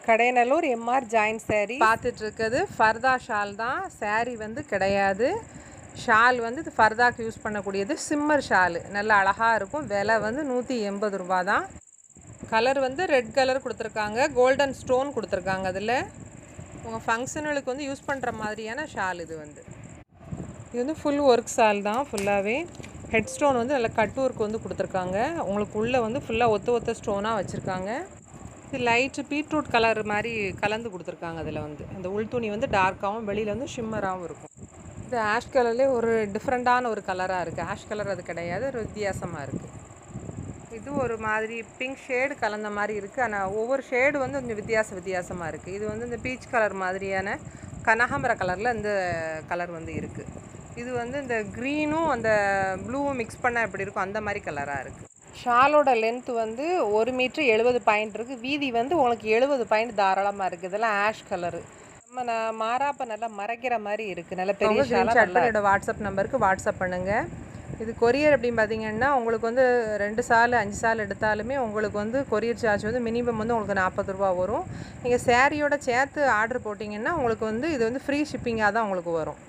Kadayanallur MR join sari பார்த்துட்ருக்குது. ஃபர்தா shawl தான், சேரீ வந்து கிடையாது. ஷால் வந்து இது ஃபர்தாக்கு யூஸ் பண்ணக்கூடியது. சிம்மர் ஷாலு நல்லா அழகாக இருக்கும். விலை வந்து 180 ரூபா தான். கலர் வந்து ரெட் கலர் கொடுத்துருக்காங்க, கோல்டன் ஸ்டோன் கொடுத்துருக்காங்க. அதில் உங்கள் ஃபங்க்ஷனுக்கு வந்து யூஸ் பண்ணுற மாதிரியான ஷால் இது வந்து. இது வந்து ஃபுல் ஒர்க் ஷால் தான். ஃபுல்லாகவே ஹெட் ஸ்டோன் வந்து நல்லா கட் ஒர்க் வந்து கொடுத்துருக்காங்க. உங்களுக்கு உள்ளே வந்து ஃபுல்லாக ஒத்த ஸ்டோனாக வச்சுருக்காங்க. இது லைட்டு பீட்ரூட் கலர் மாதிரி கலந்து கொடுத்துருக்காங்க. அதில் வந்து அந்த உள் துணி வந்து டார்க்காகவும் வெளியில் வந்து ஷிம்மராகவும் இருக்கும். இது ஆஷ் கலர்லேயே ஒரு டிஃப்ரெண்ட்டான ஒரு கலராக இருக்குது. ஆஷ் கலர் அது கிடையாது, ஒரு வித்தியாசமாக இருக்குது. இது ஒரு மாதிரி பிங்க் ஷேடு கலந்த மாதிரி இருக்குது. ஆனால் ஒவ்வொரு ஷேடு வந்து கொஞ்சம் வித்தியாசமாக இருக்குது. இது வந்து இந்த பீச் கலர் மாதிரியான கனகாம்பர கலரில் இந்த கலர் வந்து இருக்குது. இது வந்து இந்த க்ரீனும் அந்த ப்ளூவும் மிக்ஸ் பண்ணால் எப்படி இருக்கும் அந்த மாதிரி கலராக இருக்குது. ஷாலோட லென்த் வந்து 1 மீட்ரு 70 பாயிண்ட் இருக்குது. வீதி வந்து உங்களுக்கு 70 பாயிண்ட் தாராளமாக இருக்குது. இதெல்லாம் ஆஷ் கலரு. நம்ம மாறாப்ப நல்லா மறைக்கிற மாதிரி இருக்குது. நல்ல பெரிய ஷாலாக. என்னோட வாட்ஸ்அப் நம்பருக்கு வாட்ஸ்அப் பண்ணுங்கள். இது கொரியர் அப்படின்னு பார்த்தீங்கன்னா உங்களுக்கு வந்து 2 சால் 5 சால் எடுத்தாலுமே உங்களுக்கு வந்து கொரியர் சார்ஜ் வந்து மினிமம் வந்து உங்களுக்கு 40 ரூபா வரும். நீங்கள் சேரீயோட சேர்த்து ஆர்டர் போட்டிங்கன்னா உங்களுக்கு வந்து இது வந்து ஃப்ரீ ஷிப்பிங்காக தான் உங்களுக்கு வரும்.